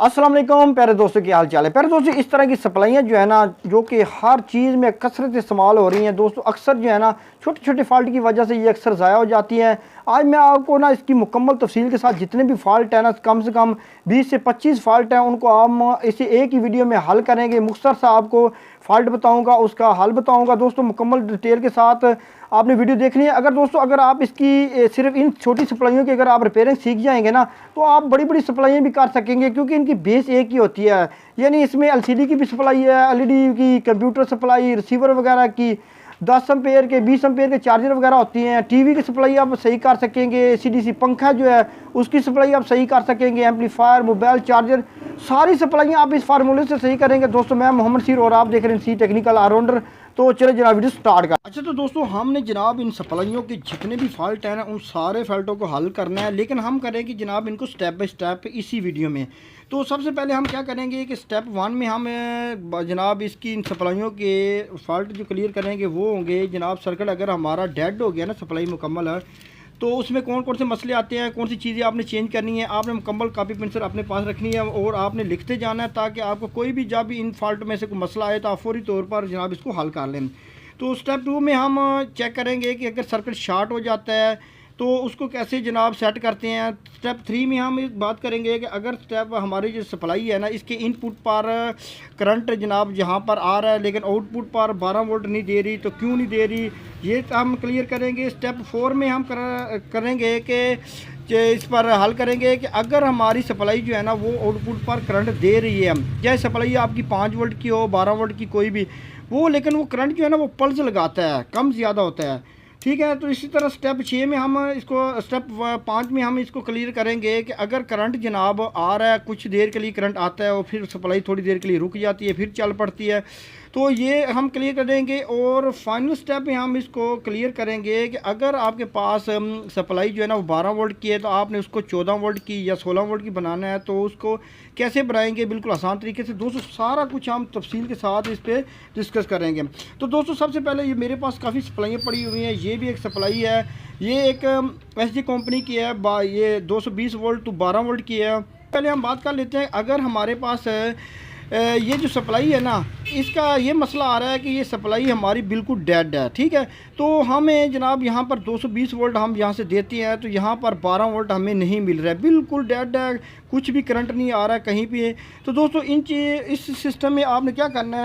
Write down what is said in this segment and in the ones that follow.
अस्सलाम वालेकुम प्यारे दोस्तों, की हाल चाल है। प्यारे दोस्तों, इस तरह की सप्लाइयाँ जो है ना, जो कि हर चीज़ में कसरत इस्तेमाल हो रही हैं दोस्तों, अक्सर जो है ना छोटे छोटे फॉल्ट की वजह से ये अक्सर ज़ाया हो जाती हैं। आज मैं आपको ना इसकी मुकम्मल तफसील के साथ जितने भी फॉल्ट हैं ना, कम से कम 20 से 25 फॉल्ट हैं, उनको हम इसे एक ही वीडियो में हल करेंगे। मुख्तसर सा आपको फॉल्ट बताऊँगा, उसका हल बताऊँगा दोस्तों, मुकम्मल डिटेल के साथ आपने वीडियो देखनी है। अगर आप इसकी सिर्फ इन छोटी सप्लाइयों की अगर आप रिपेयरिंग सीख जाएंगे ना, तो आप बड़ी बड़ी सप्लाइयाँ भी कर सकेंगे, क्योंकि इनकी बेस एक ही होती है। यानी इसमें एलसीडी की भी सप्लाई है, एलईडी की, कंप्यूटर सप्लाई, रिसीवर वगैरह की, 10 एम्पेयर के 20 एम्पेयर के चार्जर वगैरह होती हैं। टीवी की सप्लाई आप सही कर सकेंगे, एसीडीसी पंखा जो है उसकी सप्लाई आप सही कर सकेंगे, एम्पलीफायर, मोबाइल चार्जर, सारी सप्लाइयाँ आप इस फार्मूले से सही करेंगे। दोस्तों, मैं मोहम्मद सीर और आप देख रहे हैं सी टेक्निकल ऑलराउंडर। तो चले जनाब वीडियो स्टार्ट कर। अच्छा, तो दोस्तों हमने जनाब इन सप्लाइयों के जितने भी फॉल्ट हैं ना, उन सारे फॉल्टों को हल करना है, लेकिन हम करेंगे जनाब इनको स्टेप बाय स्टेप इसी वीडियो में। तो सबसे पहले हम क्या करेंगे कि स्टेप 1 में हम जनाब इसकी इन सप्लाइयों के फॉल्ट जो क्लियर करेंगे वो होंगे जनाब सर्किट अगर हमारा डेड हो गया ना, सप्लाई मुकम्मल है, तो उसमें कौन कौन से मसले आते हैं, कौन सी चीज़ें आपने चेंज करनी है। आपने मुकम्मल कॉपी पेंसिल अपने पास रखनी है और आपने लिखते जाना है, ताकि आपको कोई भी जब भी इन फॉल्ट में से कोई मसला आए तो आप फौरी तौर पर जनाब इसको हल कर लें। तो स्टेप 2 में हम चेक करेंगे कि अगर सर्किट शार्ट हो जाता है तो उसको कैसे जनाब सेट करते हैं। स्टेप 3 में हम एक बात करेंगे कि अगर स्टेप हमारी जो सप्लाई है ना, इसके इनपुट पर करंट जनाब जहाँ पर आ रहा है लेकिन आउटपुट पर 12 वोल्ट नहीं दे रही, तो क्यों नहीं दे रही, ये हम क्लियर करेंगे। स्टेप 4 में हम करेंगे कि इस पर हल करेंगे कि अगर हमारी सप्लाई जो है ना वो आउटपुट पर करंट दे रही है, चाहे सप्लाई आपकी 5 वोल्ट की हो, 12 वोल्ट की, कोई भी वो, लेकिन वो करंट जो है ना वो पल्स लगाता है, कम ज़्यादा होता है, ठीक है। तो इसी तरह स्टेप 6 में हम इसको, स्टेप 5 में हम इसको क्लियर करेंगे कि अगर करंट जनाब आ रहा है, कुछ देर के लिए करंट आता है और फिर सप्लाई थोड़ी देर के लिए रुक जाती है, फिर चल पड़ती है, तो ये हम क्लियर करेंगे। और फाइनल स्टेप में हम इसको क्लियर करेंगे कि अगर आपके पास सप्लाई जो है ना वो 12 वोल्ट की है, तो आपने उसको 14 वोल्ट की या 16 वोल्ट की बनाना है, तो उसको कैसे बनाएंगे बिल्कुल आसान तरीके से। दोस्तों, सारा कुछ हम तफसील के साथ इस पर डिस्कस करेंगे। तो दोस्तों, सबसे पहले ये मेरे पास काफ़ी सप्लाइयाँ पड़ी हुई हैं। ये भी एक सप्लाई है, ये एक एसजी कंपनी की है, ये 220 वोल्ट टू 12 वोल्ट की है। पहले हम बात कर लेते हैं, अगर हमारे पास ये जो सप्लाई है ना, इसका ये मसला आ रहा है कि ये सप्लाई हमारी बिल्कुल डेड है, ठीक है। तो हमें जनाब यहाँ पर 220 वोल्ट हम यहाँ से देते हैं, तो यहाँ पर 12 वोल्ट हमें नहीं मिल रहा है, बिल्कुल डेड है, कुछ भी करंट नहीं आ रहा है कहीं भी। तो दोस्तों, इस सिस्टम में आपने क्या करना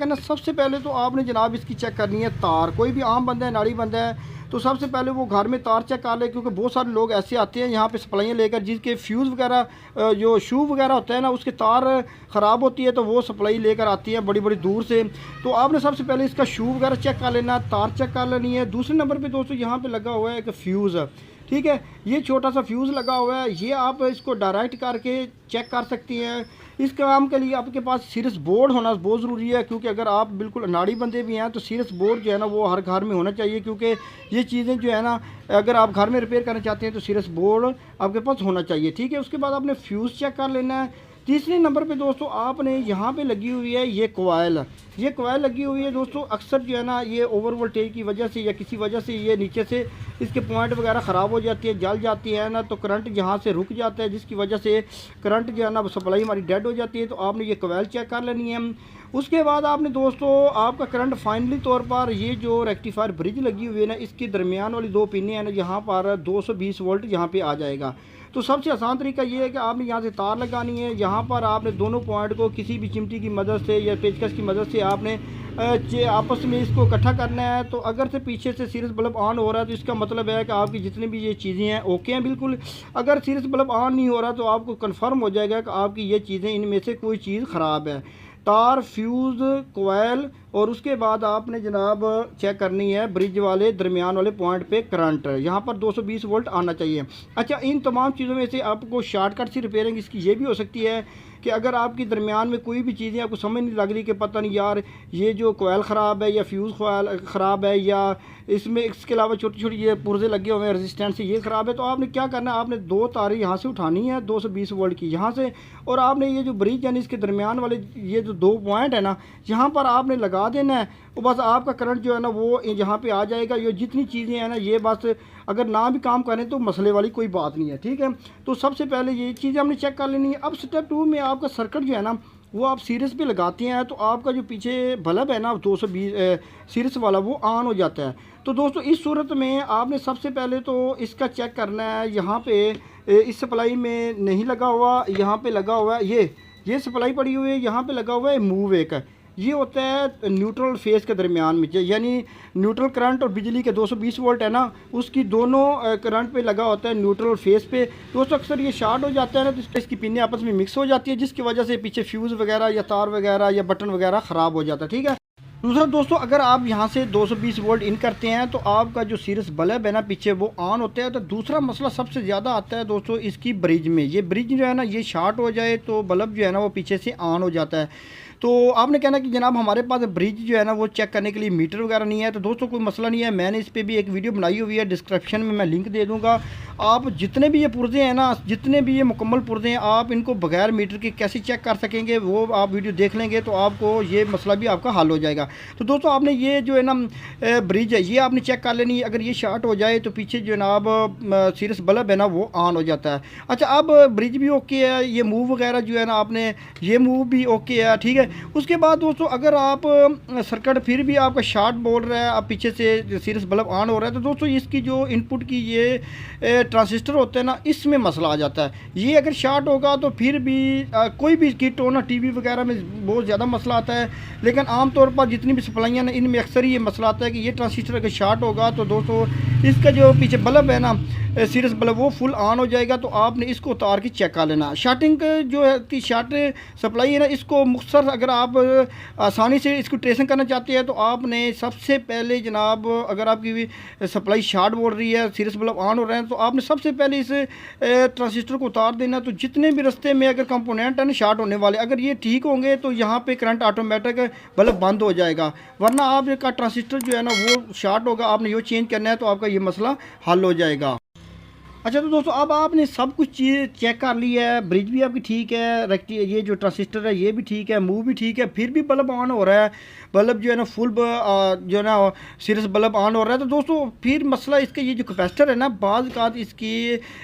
है, सबसे पहले तो आपने जनाब इसकी चेक करनी है तार। कोई भी आम बंदा है, नाड़ी बंदा है, तो सबसे पहले वो घर में तार चेक कर ले, क्योंकि बहुत सारे लोग ऐसे आते हैं यहाँ पे सप्लाइयाँ लेकर जिसके फ्यूज़ वगैरह जो शू वगैरह होता है ना, उसके तार ख़राब होती है, तो वो सप्लाई लेकर आती है बड़ी बड़ी दूर से। तो आपने सबसे पहले इसका शू वगैरह चेक कर लेना, तार चेक कर लेनी है। दूसरे नंबर पे दोस्तों यहाँ पे लगा हुआ है एक फ्यूज़, ठीक है, ये छोटा सा फ्यूज़ लगा हुआ है, ये आप इसको डायरेक्ट करके चेक कर सकती हैं। इस काम के लिए आपके पास सीरियस बोर्ड होना बहुत ज़रूरी है, क्योंकि अगर आप बिल्कुल अनाड़ी बंदे भी हैं तो सीरियस बोर्ड जो है ना वो हर घर में होना चाहिए, क्योंकि ये चीज़ें जो है ना अगर आप घर में रिपेयर करना चाहते हैं तो सीरियस बोर्ड आपके पास होना चाहिए, ठीक है। उसके बाद आपने फ्यूज़ चेक कर लेना है। तीसरे नंबर पे दोस्तों आपने यहाँ पे लगी हुई है ये कोयल लगी हुई है दोस्तों। अक्सर जो है ना ये ओवर वोल्टेज की वजह से या किसी वजह से ये नीचे से इसके पॉइंट वगैरह ख़राब हो जाती है, जल जाती है ना, तो करंट यहाँ से रुक जाता है, जिसकी वजह से करंट जो है ना सप्लाई हमारी डेड हो जाती है। तो आपने ये कोयल चेक कर लेनी है। उसके बाद आपने दोस्तों आपका करंट फाइनली तौर पर ये जो रेक्टिफायर ब्रिज लगी हुई है ना, इसकी दरमियान वाली 2 पिनें हैं ना, यहाँ पर 220 वोल्ट यहाँ पे आ जाएगा। तो सबसे आसान तरीका ये है कि आपने यहाँ से तार लगानी है, यहाँ पर आपने दोनों पॉइंट को किसी भी चिमटी की मदद से या पेचकस की मदद से आपने आपस में इसको इकट्ठा करना है। तो अगर से पीछे से सीरियस बल्ब ऑन हो रहा है तो इसका मतलब है कि आपकी जितनी भी ये चीज़ें हैं ओके हैं बिल्कुल। अगर सीरियस बल्ब ऑन नहीं हो रहा तो आपको कन्फर्म हो जाएगा कि आपकी ये चीज़ें, इनमें से कोई चीज़ ख़राब है, तार, फ्यूज़, कोयल। और उसके बाद आपने जनाब चेक करनी है ब्रिज वाले दरमियान वाले पॉइंट पे करंट, यहाँ पर 220 वोल्ट आना चाहिए। अच्छा, इन तमाम चीज़ों में से आपको शॉर्टकट से रिपेयरिंग इसकी ये भी हो सकती है कि अगर आपकी दरमियान में कोई भी चीज़ें आपको समझ नहीं लग रही कि पता नहीं यार ये जो कोयल ख़राब है या फ्यूज़ कोयल ख़राब है या इसमें इसके अलावा छोटी छोटी ये पुर्जे लगे हुए हैं रेजिस्टेंस से ये ख़राब है, तो आपने क्या करना है, आपने 2 तारें यहाँ से उठानी है 220 वोल्ट की यहाँ से, और आपने ये जो ब्रिज यानी इसके दरमियान वाले ये जो 2 पॉइंट है ना, यहाँ पर आपने लगा देना है। तो बस आपका करंट जो है ना वो यहाँ पे आ जाएगा। ये जितनी चीज़ें हैं ना ये बस अगर ना भी काम करें तो मसले वाली कोई बात नहीं है, ठीक है। तो सबसे पहले ये चीज़ें हमने चेक कर लेनी है। अब स्टेप 2 में आपका सर्किट जो है ना वो आप सीरीज पे लगाते हैं तो आपका जो पीछे बल्ब है ना 220 सीरीज वाला वो ऑन हो जाता है। तो दोस्तों इस सूरत में आपने सबसे पहले तो इसका चेक करना है। यहाँ पे इस सप्लाई में नहीं लगा हुआ, यहाँ पे लगा हुआ है, ये सप्लाई पड़ी हुई है, यहाँ पे लगा हुआ है मूव एक है। ये होता है न्यूट्रल फेस के दरमियान में, यानी न्यूट्रल करंट और बिजली के 220 वोल्ट है ना उसकी दोनों करंट पे लगा होता है न्यूट्रल फेस पे। दोस्तों अक्सर ये शॉर्ट हो जाता है ना तो इसकी पिनें आपस में मिक्स हो जाती है जिसकी वजह से पीछे फ्यूज़ वगैरह या तार वगैरह या बटन वगैरह ख़राब हो जाता है, ठीक है। दूसरा दोस्तों अगर आप यहाँ से 220 वोल्ट इन करते हैं तो आपका जो सीरीज बल्ब है ना पीछे वो ऑन होता है। तो दूसरा मसला सबसे ज़्यादा आता है दोस्तों इसकी ब्रिज में। ये ब्रिज जो है ना ये शॉर्ट हो जाए तो बल्ब जो है ना वो पीछे से ऑन हो जाता है। तो आपने कहना कि जनाब हमारे पास ब्रिज जो है ना वो चेक करने के लिए मीटर वगैरह नहीं है। तो दोस्तों कोई मसला नहीं है, मैंने इस पर भी एक वीडियो बनाई हुई है, डिस्क्रिप्शन में मैं लिंक दे दूँगा। आप जितने भी ये पुर्जे हैं ना, जितने भी ये मुकम्मल पुर्जे हैं, आप इनको बगैर मीटर के कैसे चेक कर सकेंगे वो आप वीडियो देख लेंगे तो आपको ये मसला भी आपका हल हो जाएगा। तो दोस्तों आपने ये जो है ना ब्रिज है ये आपने चेक कर लेनी है। अगर ये शॉर्ट हो जाए तो पीछे जो जनाब सीरीज बल्ब है ना वो ऑन हो जाता है। अच्छा अब ब्रिज भी ओके है, ये मूव वगैरह जो है ना आपने ये मूव भी ओके है, ठीक है। उसके बाद दोस्तों अगर आप सर्किट फिर भी आपका शॉर्ट बोल रहा है, आप पीछे से सीरीज बल्ब ऑन हो रहा है तो दोस्तों इसकी जो इनपुट की ये ट्रांजिस्टर होते हैं ना इसमें मसला आ जाता है। ये अगर शॉर्ट होगा तो फिर भी कोई भी किट हो ना टीवी वगैरह में बहुत ज़्यादा मसला आता है, लेकिन आमतौर पर जितनी भी सप्लाइयाँ ना इनमें अक्सर ये मसला आता है कि ये ट्रांजिस्टर अगर शॉर्ट होगा तो दोस्तों इसका जो पीछे बल्ब है ना सीरीज बल्ब वो फुल ऑन हो जाएगा। तो आपने इसको उतार के चेक कर लेना। शार्टिंग जो है कि शॉर्ट सप्लाई है ना इसको मुख्तसर अगर आप आसानी से इसको ट्रेसिंग करना चाहते हैं तो आपने सबसे पहले जनाब अगर आपकी सप्लाई शॉर्ट बोल रही है सीरीज बल्ब ऑन हो रहे हैं तो आपने सबसे पहले इस ट्रांजिस्टर को उतार देना। तो जितने भी रास्ते में अगर कंपोनेंट है ना शॉर्ट होने वाले अगर ये ठीक होंगे तो यहाँ पे करंट ऑटोमेटिक बल्ब बंद हो जाएगा, वरना आपका ट्रांजिस्टर जो है ना वो शॉर्ट होगा, आपने ये चेंज करना है तो आपका ये मसला हल हो जाएगा। अच्छा तो दोस्तों अब आपने सब कुछ चीज़ चेक कर ली है, ब्रिज भी आपकी ठीक है, ये जो ट्रांजिस्टर है ये भी ठीक है, मूव भी ठीक है, फिर भी बल्ब ऑन हो रहा है, बल्ब जो है ना फुल जो है ना सीरीज बल्ब ऑन हो रहा है। तो दोस्तों फिर मसला इसका ये जो कैपेसिटर है ना बाज़ का इसके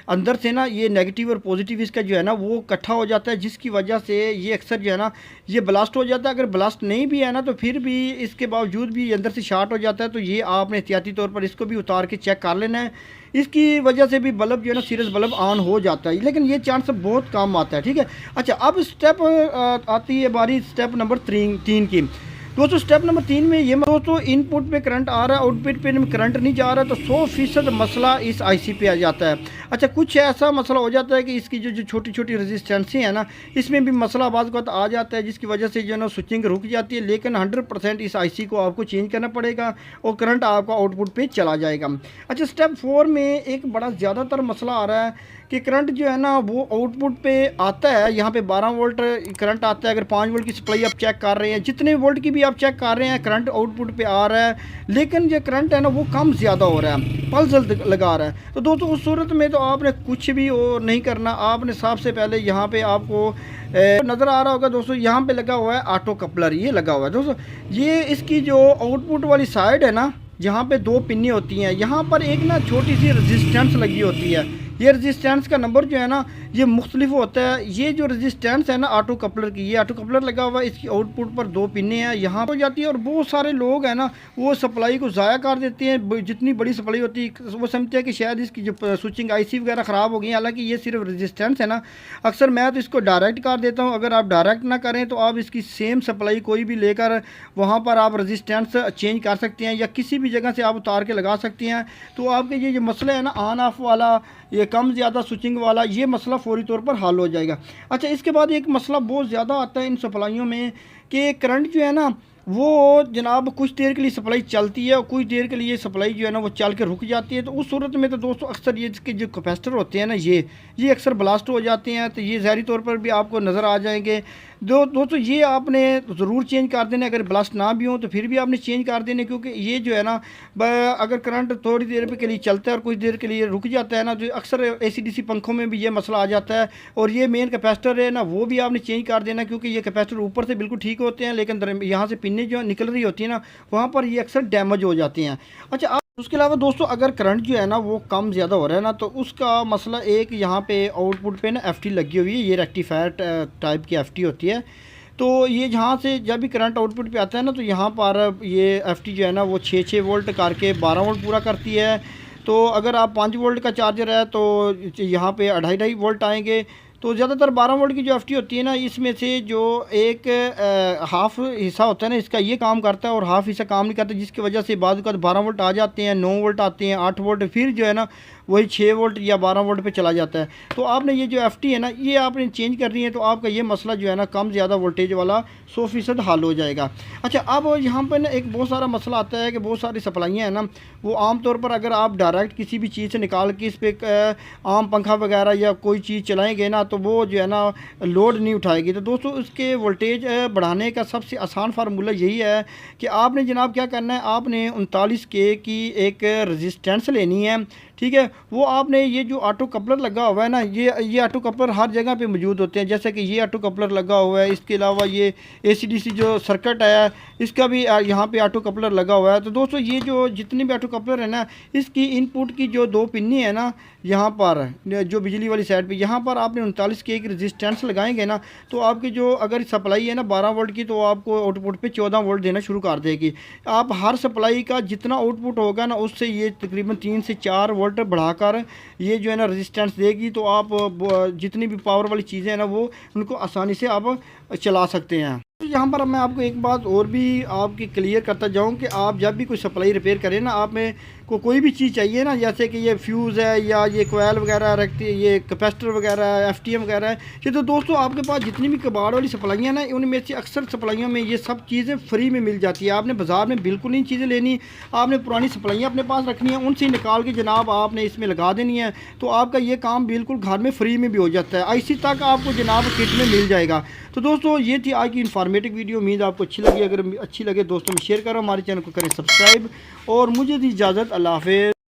अंदर से ना ये नेगेटिव और पॉजिटिव इसका जो है ना वो इकट्ठा हो जाता है जिसकी वजह से ये अक्सर जो है ना ये ब्लास्ट हो जाता है। अगर ब्लास्ट नहीं भी है ना तो फिर भी इसके बावजूद भी अंदर से शॉर्ट हो जाता है। तो ये आपने एहतियाती तौर पर इसको भी उतार के चेक कर लेना है। इसकी वजह से भी बल्ब जो है ना सीरीज बल्ब ऑन हो जाता है, लेकिन ये चांस बहुत कम आता है, ठीक है। अच्छा अब स्टेप आती है बारी स्टेप नंबर 3 की। दोस्तों स्टेप नंबर 3 में ये दोस्तों इनपुट पे करंट आ रहा है, आउटपुट पे करंट नहीं जा रहा, तो 100% मसला इस आईसी पे आ जाता है। अच्छा कुछ ऐसा मसला हो जाता है कि इसकी जो छोटी छोटी रेजिस्टेंसें हैं ना इसमें भी मसला बाज़ वक़्त आ जाता है जिसकी वजह से जो है ना स्विचिंग रुक जाती है। लेकिन 100% इस आईसी को आपको चेंज करना पड़ेगा और करंट आपका आउटपुट पे चला जाएगा। अच्छा स्टेप 4 में एक बड़ा ज़्यादातर मसला आ रहा है कि करंट जो है ना वो आउटपुट पे आता है, यहाँ पे 12 वोल्ट करंट आता है। अगर 5 वोल्ट की सप्लाई आप चेक कर रहे हैं, जितने वोल्ट की भी आप चेक कर रहे हैं करंट आउटपुट पे आ रहा है, लेकिन जो करंट है ना वो कम ज़्यादा हो रहा है, पल्स लगा रहा है। तो दोस्तों उस सूरत में तो आपने कुछ भी नहीं करना, आपने सबसे पहले यहाँ पे आपको नज़र आ रहा होगा दोस्तों यहाँ पे लगा हुआ है ऑटो कपलर, ये लगा हुआ है दोस्तों। ये इसकी जो आउटपुट वाली साइड है ना यहाँ पे 2 पिन्नी होती हैं, यहाँ पर एक ना छोटी सी रेजिस्टेंस लगी होती है। ये रेजिस्टेंस का नंबर जो है ना ये मुख्तलिफ होता है। ये जो रेजिस्टेंस है ना ऑटो कपलर की, ये ऑटो कपलर लगा हुआ है, इसकी आउटपुट पर 2 पिनें हैं, यहाँ हो जाती है। और बहुत सारे लोग हैं ना वो सप्लाई को ज़ाया कर देते हैं, जितनी बड़ी सप्लाई होती है वो समझते हैं कि शायद इसकी जो स्विचिंग आईसी वगैरह ख़राब हो गई, हालांकि ये सिर्फ रेजिस्टेंस है ना। अक्सर मैं तो इसको डायरेक्ट कर देता हूँ, अगर आप डायरेक्ट ना करें तो आप इसकी सेम सप्लाई कोई भी लेकर वहाँ पर आप रेजिस्टेंस चेंज कर सकते हैं या किसी भी जगह से आप उतार के लगा सकते हैं। तो आपके ये जो मसला है ना ऑन ऑफ वाला, ये कम ज़्यादा स्विचिंग वाला, ये मसला फौरी तौर पर हल हो जाएगा। अच्छा इसके बाद एक मसला बहुत ज़्यादा आता है इन सप्लाइयों में कि करंट जो है ना वो जनाब कुछ देर के लिए सप्लाई चलती है और कुछ देर के लिए सप्लाई जो है ना वो चल के रुक जाती है। तो उस सूरत में तो दोस्तों अक्सर ये इसके जो कैपेसिटर होते हैं ना ये अक्सर ब्लास्ट हो जाते हैं। तो ये ज़ाहिरी तौर पर भी आपको नज़र आ जाएंगे। दोस्तों ये आपने ज़रूर चेंज कर देना, अगर ब्लास्ट ना भी हो तो फिर भी आपने चेंज कर देने, क्योंकि ये जो है ना अगर करंट थोड़ी देर के लिए चलता है और कुछ देर के लिए रुक जाता है ना तो अक्सर AC/DC पंखों में भी ये मसला आ जाता है। और ये मेन कैपेसिटर है ना वो भी आपने चेंज कर देना, क्योंकि ये कैपेसिटर ऊपर से बिल्कुल ठीक होते हैं लेकिन यहाँ से पिनें जो निकल रही होती है ना वहाँ पर ये अक्सर डैमेज हो जाती हैं। अच्छा उसके अलावा दोस्तों अगर करंट जो है ना वो कम ज़्यादा हो रहा है ना, तो उसका मसला एक यहाँ पे आउटपुट पे ना एफटी लगी हुई है, ये रेक्टिफायर टाइप की एफटी होती है। तो ये जहाँ से जब भी करंट आउटपुट पे आता है ना, तो यहाँ पर ये एफटी जो है ना वो 6 वोल्ट करके 12 वोल्ट पूरा करती है। तो अगर आप 5 वोल्ट का चार्जर है तो यहाँ पे 2.5 वोल्ट आएंगे। तो ज़्यादातर 12 वोल्ट की जो एफटी होती है ना, इसमें से जो एक हाफ़ हिस्सा होता है ना इसका ये काम करता है और हाफ़ हिस्सा काम नहीं करता, जिसकी वजह से बाद का 12 वोल्ट आ जाते हैं, 9 वोल्ट आते हैं, 8 वोल्ट, फिर जो है ना वही 6 वोल्ट या 12 वोल्ट पे चला जाता है। तो आपने ये जो एफटी है ना ये आपने चेंज करनी है, तो आपका ये मसला जो है ना कम ज़्यादा वोल्टेज वाला 100% हल हो जाएगा। अच्छा, अब यहाँ पर ना एक बहुत सारा मसला आता है कि बहुत सारी सप्लाइयाँ हैं ना, वो आम तौर पर अगर आप डायरेक्ट किसी भी चीज़ से निकाल के इस पर आम पंखा वगैरह या कोई चीज़ चलाएँगे ना, तो वो जो है ना लोड नहीं उठाएगी। तो दोस्तों उसके वोल्टेज बढ़ाने का सबसे आसान फार्मूला यही है कि आपने जनाब क्या करना है, आपने 39K की एक रेजिस्टेंस लेनी है, ठीक है। वो आपने ये जो ऑटो कपलर लगा हुआ है ना, ये ऑटो कपलर हर जगह पे मौजूद होते हैं, जैसे कि ये ऑटो कपलर लगा हुआ है। इसके अलावा ये ACDC जो सर्किट है इसका भी यहाँ पे ऑटो कपलर लगा हुआ है। तो दोस्तों ये जो जितने भी ऑटो कपलर है ना, इसकी इनपुट की जो 2 पिन्नी है ना, यहाँ पर जो बिजली वाली साइड पे यहाँ पर आपने 39K की रेजिस्टेंस लगाएंगे ना, तो आपकी जो अगर सप्लाई है ना 12 वोल्ट की, तो आपको आउटपुट पे 14 वोल्ट देना शुरू कर देगी। आप हर सप्लाई का जितना आउटपुट होगा ना उससे ये तकरीबन 3 से 4 वोल्ट बढ़ाकर ये जो है ना रेजिस्टेंस देगी। तो आप जितनी भी पावर वाली चीज़ें हैं ना वो उनको आसानी से आप चला सकते हैं। तो यहाँ पर मैं आपको एक बात और भी आपकी क्लियर करता जाऊँ कि आप जब भी कोई सप्लाई रिपेयर करें ना, आप में को कोई भी चीज़ चाहिए ना, जैसे कि ये फ्यूज़ है या ये कोयल वगैरह रखती है, ये कैपेसिटर वगैरह है, FTM वगैरह है, ये तो दोस्तों आपके पास जितनी भी कबाड़ वाली सप्लाइयाँ ना, उनमें से अक्सर सप्लाइयों में ये सब चीज़ें फ्री में मिल जाती है। आपने बाज़ार में बिल्कुल नहीं चीज़ें लेनी, आपने पुरानी सप्लाइयाँ अपने पास रखनी है, उनसे निकाल के जनाब आपने इसमें लगा देनी है। तो आपका ये काम बिल्कुल घर में फ्री में भी हो जाता है। IC तक आपको जनाब किट में मिल जाएगा। तो दोस्तों ये थी आज की इन्फॉर्मेटिव वीडियो, उम्मीद आपको अच्छी लगी। अगर अच्छी लगे दोस्तों में शेयर करो, हमारे चैनल को करें सब्सक्राइब और मुझे दी इजाज़त। अल्लाह हाफ़िज़।